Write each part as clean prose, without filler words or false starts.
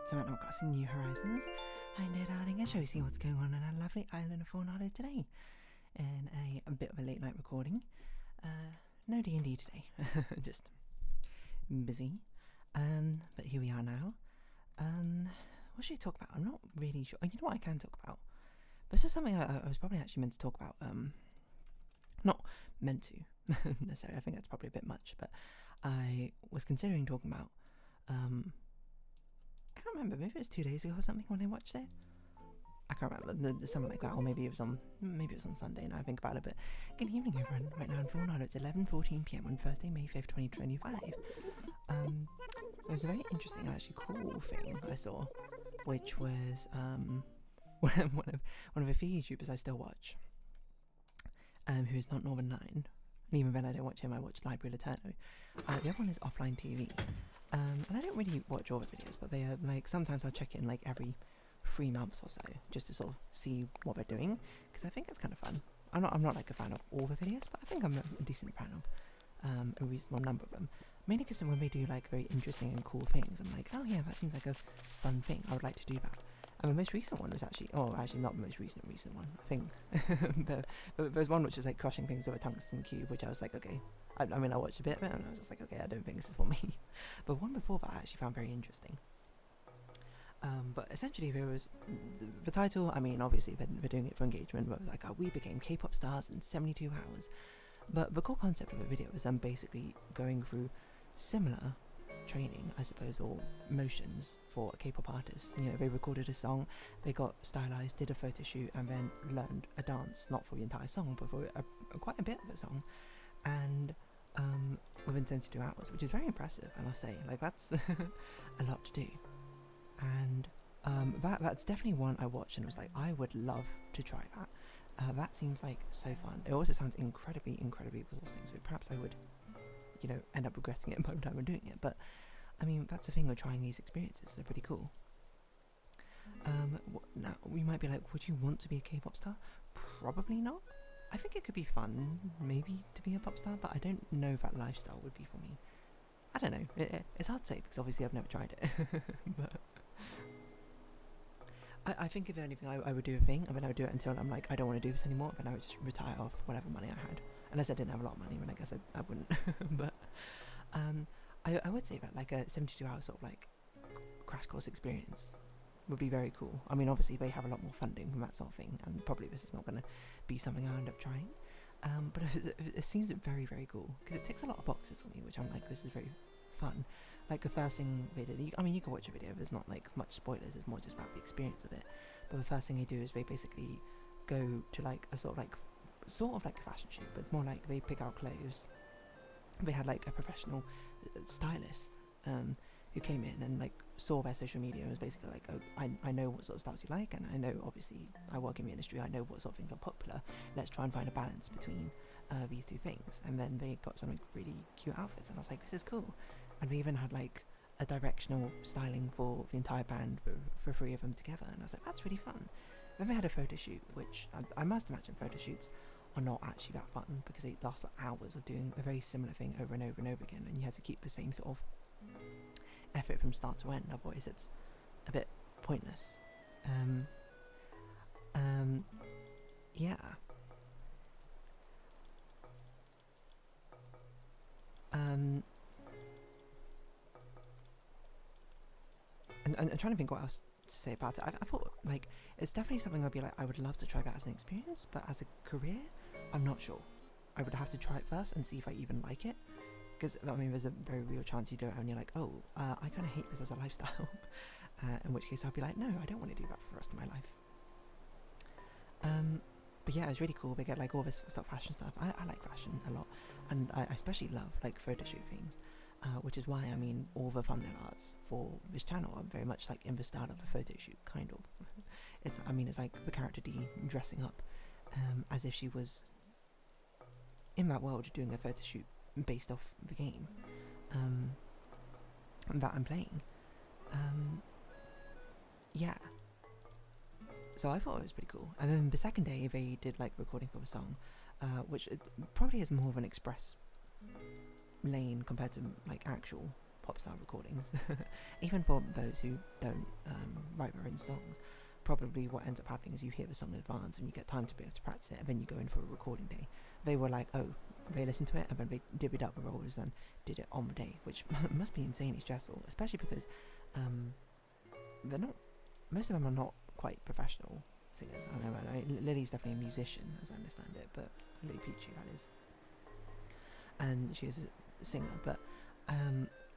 Samantha across New Horizons. Hi dear darling, I shall we see what's going on our lovely island of Fawnhallow today in a bit of a late night recording. No D&D today, just busy. But here we are now. What should we talk about? I'm not really sure. You know what I can talk about? But this was something I was probably actually meant to talk about. Not meant to necessarily. I think that's probably a bit much, but I was considering talking about. I can't remember. Maybe it was 2 days ago or something when I watched it. I can't remember. Something like that, or maybe it was on Sunday. Now I think about it. But good evening, everyone. Right now in Fawnhallow, it's 11:14 p.m. on Thursday, May 5th, 2025. There was a very interesting, actually cool thing I saw, which was one of a few YouTubers I still watch, who is not Northern 9, and even then I don't watch him. I watch Library Laterno. The other one is Offline TV, and I don't really watch all the videos, but they are like sometimes I'll check in like every 3 months or so just to sort of see what they're doing, because I think it's kind of fun. I'm not like a fan of all the videos, but I think I'm a decent fan of a reasonable number of them. Mainly because when they do like very interesting and cool things, I'm like, oh yeah, that seems like a fun thing. I would like to do that. And the most recent one was actually not the most recent one, I think. but there's one which was like crushing things with a tungsten cube, which I was like, okay. I mean, I watched a bit of it and I was just like, okay, I don't think this is for me. But one before that I actually found very interesting. But essentially there was the title. I mean, obviously they're doing it for engagement, but it was like, oh, we became K-pop stars in 72 hours. But the core concept of the video was them basically going through similar training, I suppose, or motions for a K-pop artist. You know, they recorded a song, they got stylized, did a photo shoot, and then learned a dance, not for the entire song, but for quite a bit of the song, and within 72 hours, which is very impressive, I must say. Like, that's a lot to do. And that's definitely one I watched and was like, I would love to try that. That seems like so fun. It also sounds incredibly exhausting, so perhaps I would, you know, end up regretting it by the time I'm doing it. But I mean, that's the thing with trying these experiences. They're pretty cool. Now we might be like, would you want to be a K-pop star? Probably not. I think it could be fun, maybe, to be a pop star, but I don't know if that lifestyle would be for me. I don't know. It's hard to say because obviously I've never tried it. But I think if anything, I would do a thing, and then I would do it until I'm like, I don't want to do this anymore, and then I would just retire off whatever money I had. Unless I didn't have a lot of money, then I guess I wouldn't. But I would say that like a 72-hour sort of like crash course experience would be very cool. I mean, obviously they have a lot more funding from that sort of thing, and probably this is not going to be something I end up trying. But it seems very cool because it ticks a lot of boxes for me, which I'm like, this is very fun. Like the first thing they did, I mean, you can watch a video, there's not like much spoilers, it's more just about the experience of it. But the first thing they do is they basically go to like a sort of like a fashion shoot, but it's more like they pick out clothes. They had like a professional stylist who came in and like saw their social media and was basically like, oh, I know what sort of styles you like, and I know obviously I work in the industry, I know what sort of things are popular, let's try and find a balance between these two things. And then they got some like really cute outfits, and I was like, this is cool. And we even had like a directional styling for the entire band for 3 of them together, and I was like, that's really fun. Then they had a photo shoot, which I must imagine photo shoots are not actually that fun because they last for hours of doing a very similar thing over and over and over again, and you had to keep the same sort of effort from start to end, otherwise it's a bit pointless. Yeah. I'm trying to think what else to say about it. I thought like it's definitely something I'd be like, I would love to try that as an experience, but as a career, I'm not sure. I would have to try it first and see if I even like it, because I mean there's a very real chance you do it and you're like, oh, I kind of hate this as a lifestyle. In which case I'll be like, no, I don't want to do that for the rest of my life. But yeah, it was really cool. They get like all this sort of fashion stuff. I like fashion a lot, and I especially love like photo shoot things, which is why, I mean, all the thumbnail arts for this channel are very much like in the style of a photo shoot, kind of. It's like the character D dressing up as if she was in that world doing a photo shoot based off the game that I'm playing. Yeah. So I thought it was pretty cool. And then the second day they did like recording for the song, which probably is more of an express lane compared to like actual pop style recordings. Even for those who don't write their own songs, probably what ends up happening is you hear the song in advance and you get time to be able to practice it, and then you go in for a recording day. They were like, oh, they listened to it and then they divvied up the roles and did it on the day, which must be insanely stressful, especially because they're not, most of them are not quite professional singers. I mean, Lily's definitely a musician, as I understand it, but Lily Peachy, that is, and she is a singer, but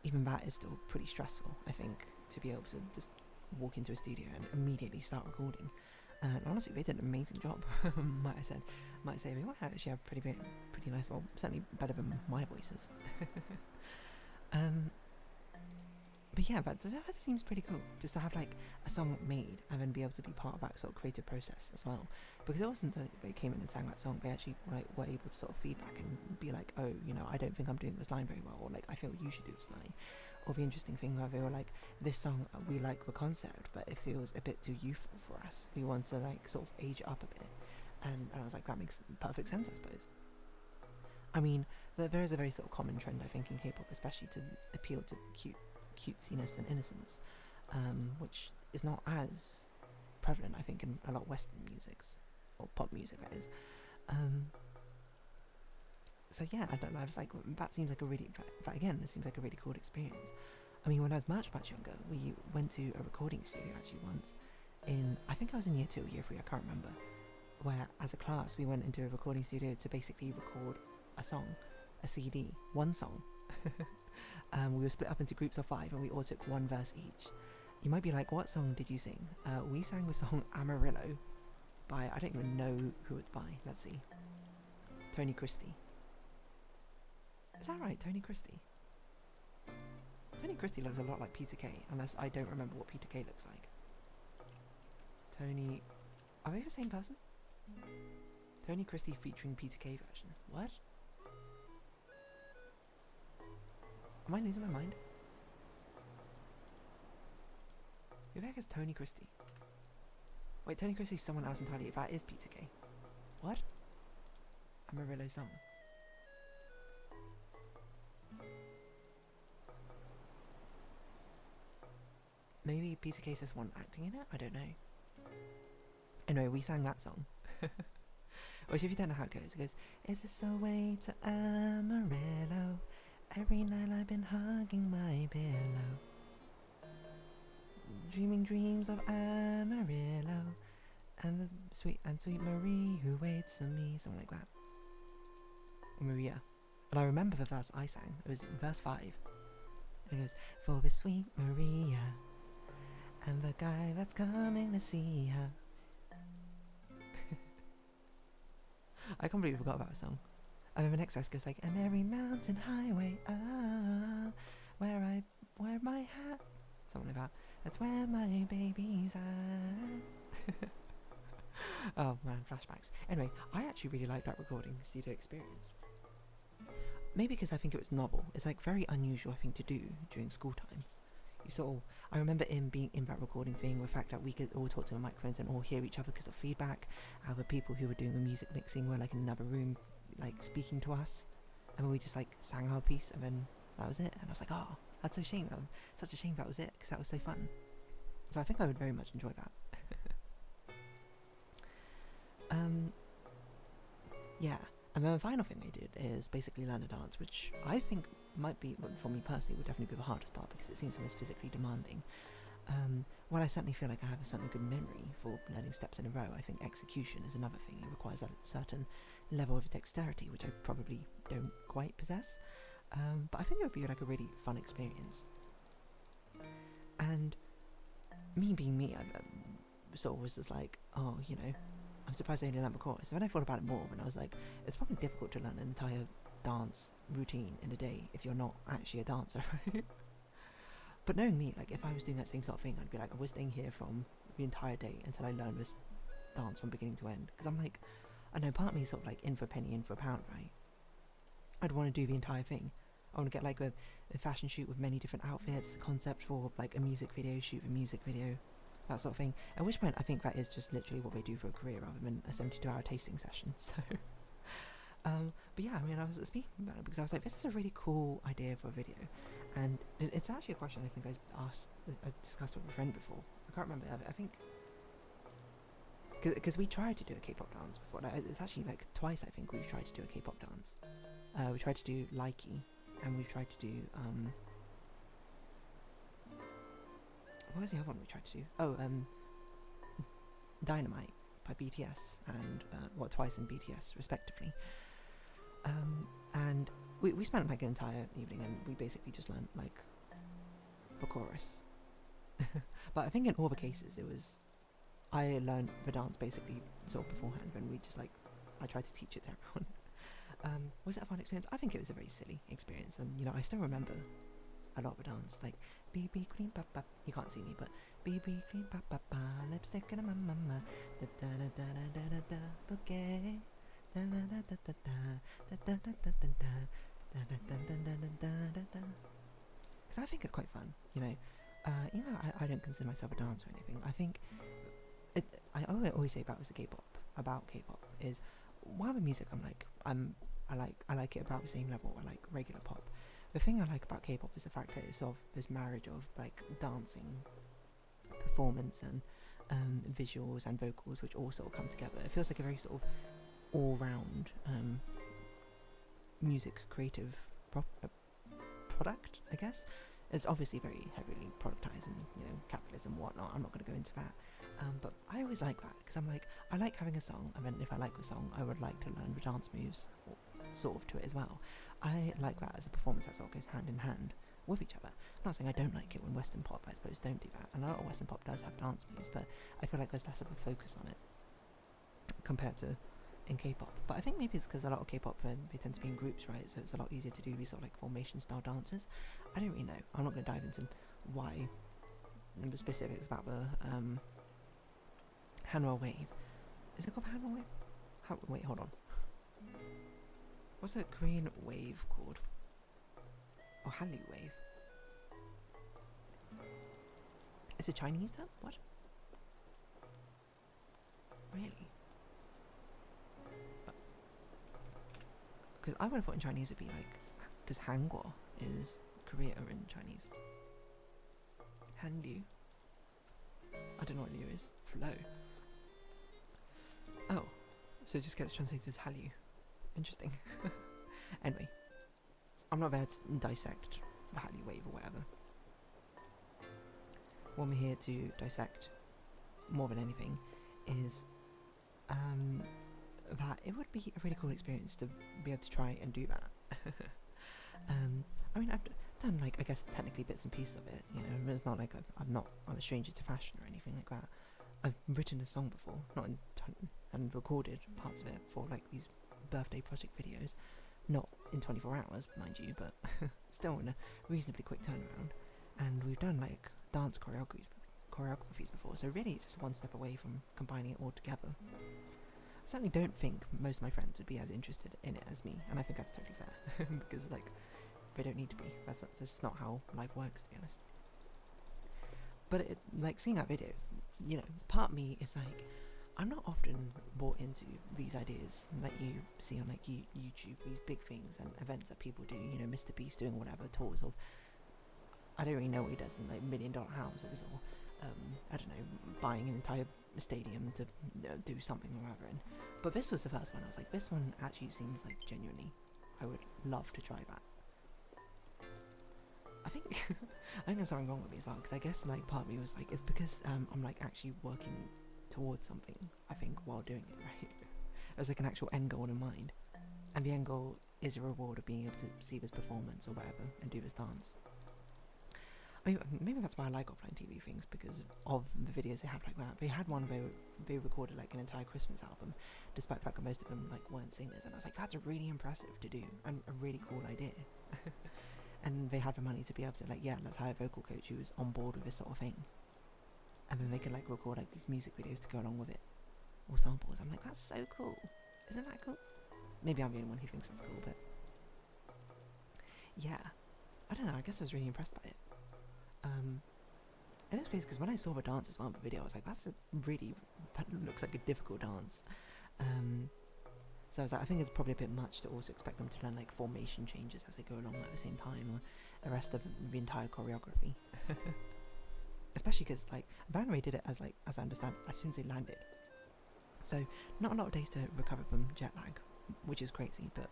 even that is still pretty stressful, I think, to be able to just walk into a studio and immediately start recording. And honestly, they did an amazing job. might say they might actually have pretty nice, well, certainly better than my voices. But yeah, that seems pretty cool, just to have like a song made and then be able to be part of that sort of creative process as well. Because it wasn't that they came in and sang that song; they actually were able to sort of feedback and be like, "Oh, you know, I don't think I'm doing this line very well," or like, "I feel you should do this line." Or the interesting thing where they were like, "This song, we like the concept, but it feels a bit too youthful for us. We want to like sort of age it up a bit." And I was like, that makes perfect sense, I suppose. I mean, there is a very sort of common trend, I think, in K-pop, especially to appeal to cutesiness and innocence, which is not as prevalent, I think, in a lot of Western musics, or pop music, that is. So yeah, I don't know, I was like, that seems like a really, that again, this seems like a really cool experience. I mean, when I was much younger, we went to a recording studio actually once, I think I was in year 2 or year 3, I can't remember, where as a class we went into a recording studio to basically record a song, a CD, one song. We were split up into groups of 5 and we all took one verse each. You might be like, what song did you sing? We sang the song Amarillo by, I don't even know who it's by, let's see, Tony Christie. Is that right, Tony Christie? Tony Christie looks a lot like Peter Kay, unless I don't remember what Peter Kay looks like. Tony, are they the same person? Tony Christie featuring Peter Kay version. What? Am I losing my mind? Who the heck is Tony Christie? Wait, Tony Christie's someone else entirely. That is Peter Kay. What? Amarillo song. Maybe Peter Kay's just one acting in it? I don't know. Anyway, we sang that song. Which, if you don't know how it goes, "Is this a way to Amarillo? Every night I've been hugging my pillow, dreaming dreams of Amarillo, and the sweet Marie who waits on me," something like that. Maria. And I remember the verse I sang. It was verse 5. And it goes, "For the sweet Maria, and the guy that's coming to see her." I completely forgot about the song. And then the next verse goes like, "And every mountain highway, where I wear my hat," something like that. "That's where my baby's at." Oh man, flashbacks. Anyway, I actually really liked that recording studio experience. Maybe because I think it was novel. It's like very unusual, I think, to do during school time. You sort of, I remember being in that recording thing, the fact that we could all talk to the microphones and all hear each other because of feedback. The people who were doing the music mixing were like in another room, like speaking to us, and then we just like sang our piece, and then that was it. And I was like, oh, that's such a shame that was it, because that was so fun. So I think I would very much enjoy that. Yeah. And then the final thing I did is basically learn a dance, which I think might be, for me personally, would definitely be the hardest part, because it seems the most physically demanding. While I certainly feel like I have a certain good memory for learning steps in a row, I think execution is another thing. It requires a certain level of dexterity, which I probably don't quite possess. But I think it would be like a really fun experience. And me being me, I sort of was just like, oh, you know, I'm surprised I only learned the chorus. So when I thought about it more, and I was like, it's probably difficult to learn an entire dance routine in a day if you're not actually a dancer, right? But knowing me, like, if I was doing that same sort of thing, I'd be like, we're staying here from the entire day until I learn this dance from beginning to end. Because I'm like, I know, part of me is sort of like in for a penny, in for a pound, right? I'd want to do the entire thing. I want to get like a fashion shoot with many different outfits, a concept for like a music video, shoot a music video, that sort of thing. At which point I think that is just literally what they do for a career rather than a 72-hour tasting session. So, but yeah, I mean, I was speaking about it because I was like, this is a really cool idea for a video. And it's actually a question I think I discussed with a friend before. I can't remember. I think because we tried to do a K-pop dance before. It's actually like twice I think we've tried to do a K-pop dance. We tried to do Likey, and we tried to do what was the other one we tried to do? Oh, Dynamite by BTS, and twice in BTS respectively. And we spent like an entire evening, and we basically just learned like the chorus. But I think in all the cases it was I learned the dance basically sort of beforehand, when we just like I tried to teach it to everyone. Was it a fun experience? I think it was a very silly experience, and you know I still remember a lot of the dance, like BB cream pa pa. You can't see me, but BB cream pa pa pa, lipstick and a mama, da da da da da da da bouquet, da da da da da da da da da da da da da da da da. Because I think it's quite fun, you know. Even though I don't consider myself a dancer or anything, I think I always say about K-pop is while the music I like it about the same level I like regular pop. The thing I like about K-pop is the fact that it's sort of this marriage of like dancing, performance, and visuals and vocals, which all sort of come together. It feels like a very sort of all-round music creative product, I guess. It's obviously very heavily productized and, you know, capitalism and whatnot. I'm not going to go into that. But I always like that, because I'm like, I like having a song, and then if I like the song, I would like to learn the dance moves, sort of, to it as well. I like that as a performance that sort of goes hand in hand with each other. I'm not saying I don't like it when Western pop, I suppose, don't do that. And a lot of Western pop does have dance moves, but I feel like there's less of a focus on it compared to in K-pop. But I think maybe it's because a lot of K-pop, they tend to be in groups, right? So it's a lot easier to do these sort of like formation style dances. I don't really know. I'm not going to dive into why and the specifics about the Hanwha wave. Is it called Hanwha wave? Wait, hold on. What's a Korean wave called? Or Hallyu wave? Is it Chinese term? What? Really? Because I would have thought in Chinese it would be like, because Hangul is Korea in Chinese. Hanliu. I don't know what Liu is. Flow. Oh, so it just gets translated as Hallyu. Interesting. Anyway, I'm not there to dissect the Hallyu wave or whatever. What I'm here to dissect more than anything is that it would be a really cool experience to be able to try and do that. I mean, I've done, like, I guess technically bits and pieces of it, you know. It's not like I'm a stranger to fashion or anything like that. I've written a song before, and recorded parts of it for like these birthday project videos, not in 24 hours, mind you, but still in a reasonably quick turnaround. And we've done like dance choreographies before, so really it's just one step away from combining it all together. I certainly don't think most of my friends would be as interested in it as me, and I think that's totally fair, because like, they don't need to be. That's just not how life works, to be honest. But like, seeing that video, you know, part of me is like, I'm not often bought into these ideas that you see on like YouTube, these big things and events that people do, you know, Mr. Beast doing whatever tours of, I don't really know what he does in like $1 million houses, or I don't know, buying an entire stadium to do something or other in. But this was the first one. I was like, this one actually seems like genuinely, I would love to try that. I think there's something wrong with me as well, because I guess like part of me was like, it's because I'm like actually working towards something, I think, while doing it, right? There's like an actual end goal in mind, and the end goal is a reward of being able to see this performance or whatever and do this dance. I mean, maybe that's why I like offline TV things, because of the videos they have like that. They had one where they recorded like an entire Christmas album, despite the fact that most of them like weren't singers, and I was like, that's really impressive to do and a really cool idea. And they had the money to be able to like, yeah, let's hire a vocal coach who was on board with this sort of thing, and then they could like record like these music videos to go along with it, or samples. I'm like, that's so cool. Isn't that cool? Maybe I'm the only one who thinks it's cool, but yeah, I don't know, I guess I was really impressed by it. And it's crazy because when I saw the dance as well in the video, I was like, that looks like a difficult dance. So I was like, I think it's probably a bit much to also expect them to learn like formation changes as they go along at the same time, or the rest of the entire choreography. Especially because, like, apparently they did it as I understand, as soon as they landed. So, not a lot of days to recover from jet lag, which is crazy, but,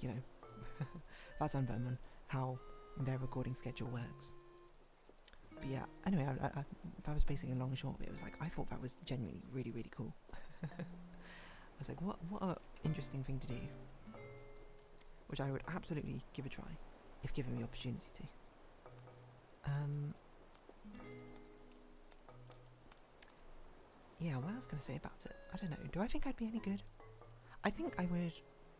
you know, that's unfair on how their recording schedule works. But yeah, anyway, if I was basing a long and short of it, was like, I thought that was genuinely really, really cool. I was like, what an interesting thing to do. Which I would absolutely give a try, if given the opportunity to. Yeah, what else can I say about it? I don't know. Do I think I'd be any good? I think I would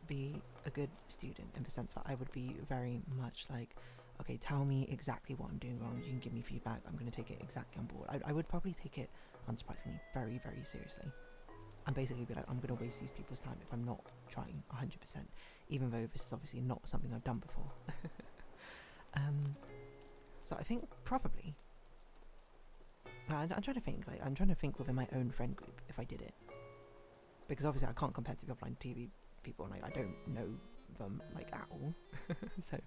be a good student in the sense that I would be very much like, okay, tell me exactly what I'm doing wrong. You can give me feedback. I'm going to take it exactly on board. I would probably take it, unsurprisingly, very, very seriously. And basically be like, I'm going to waste these people's time if I'm not trying 100%, even though this is obviously not something I've done before. So I think probably, I'm trying to think, like, I'm trying to think within my own friend group if I did it. Because obviously I can't compare to the offline TV people, and like, I don't know them, like, at all. So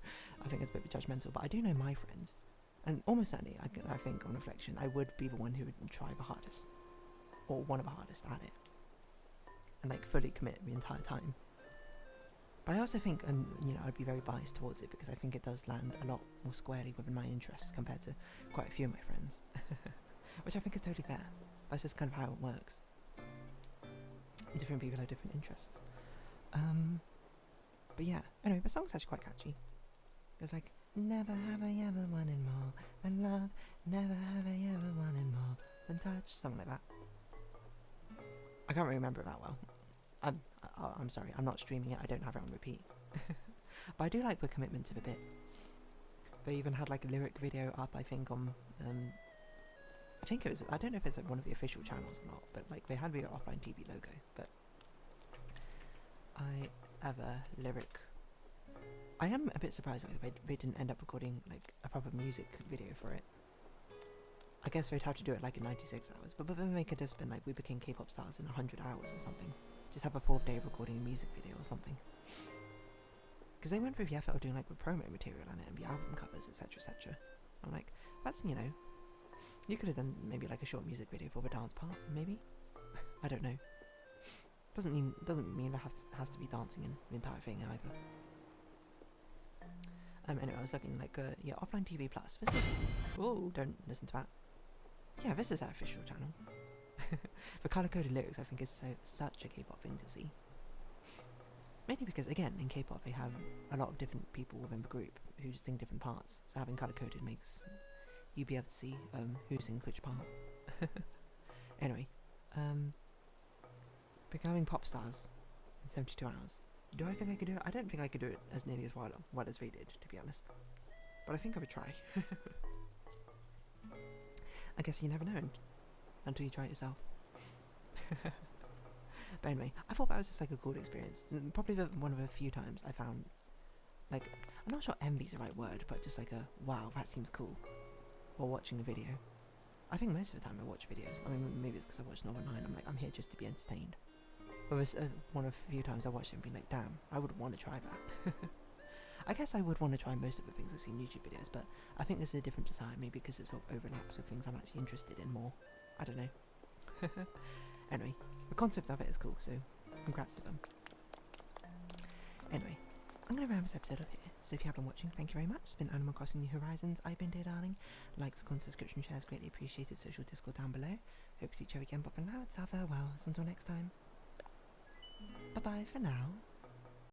I think it's a bit judgmental, but I do know my friends. And almost certainly, I think on reflection, I would be the one who would try the hardest. Or one of the hardest at it. And like fully commit the entire time. But I also think, and you know, I'd be very biased towards it because I think it does land a lot more squarely within my interests compared to quite a few of my friends. Which I think is totally fair. That's just kind of how it works. Different people have different interests. But yeah, anyway, the song's actually quite catchy. It's like, never have I ever wanted more than love, never have I ever wanted more than touch, something like that. I can't really remember it that well. I'm sorry, I'm not streaming it, I don't have it on repeat. But I do like the commitment to the bit. They even had like a lyric video up, I think, on, I think it was, I don't know if it's one of the official channels or not, but like they had the offline TV logo, but I am a bit surprised like, they didn't end up recording like a proper music video for it. I guess they'd have to do it like in 96 hours, but then they could have been like, we became K-pop stars in 100 hours or something. Just have a 4th day of recording a music video or something. Because they went through the effort of doing like the promo material on it and the album covers, etc, etc. I'm like, that's, you know, you could have done maybe like a short music video for the dance part, maybe? I don't know. Doesn't mean there has to be dancing in the entire thing either. Anyway, I was looking like, yeah, Offline TV Plus. This is, oh, don't listen to that. Yeah, this is our official channel. The colour-coded lyrics, I think, is such a K-pop thing to see. Mainly because, again, in K-pop they have a lot of different people within the group who sing different parts, so having colour-coded makes you be able to see who sings which part. Anyway, becoming pop stars in 72 hours. Do I think I could do it? I don't think I could do it as nearly as well as they did, to be honest. But I think I would try. I guess you never know until you try it yourself. But anyway, I thought that was just like a cool experience. Probably one of the few times I found, like, I'm not sure envy's the right word, but just like a, wow, that seems cool, while watching a video. I think most of the time I watch videos. I mean, maybe it's because I watch Novel 9, I'm like, I'm here just to be entertained. But it's one of the few times I watched it and been like, damn, I would want to try that. I guess I would want to try most of the things I see in YouTube videos, but I think this is a different desire, maybe because it sort of overlaps with things I'm actually interested in more. I don't know. Anyway, the concept of it is cool, so congrats to them. Anyway, I'm going to round this episode up here, so if you have been watching, thank you very much. It's been Animal Crossing New Horizons. I've been Dear Darling. Likes, comments, subscription, shares, greatly appreciated. Social Discord down below. Hope to see each other again, but for now, it's our farewells. Until next time. Bye-bye for now.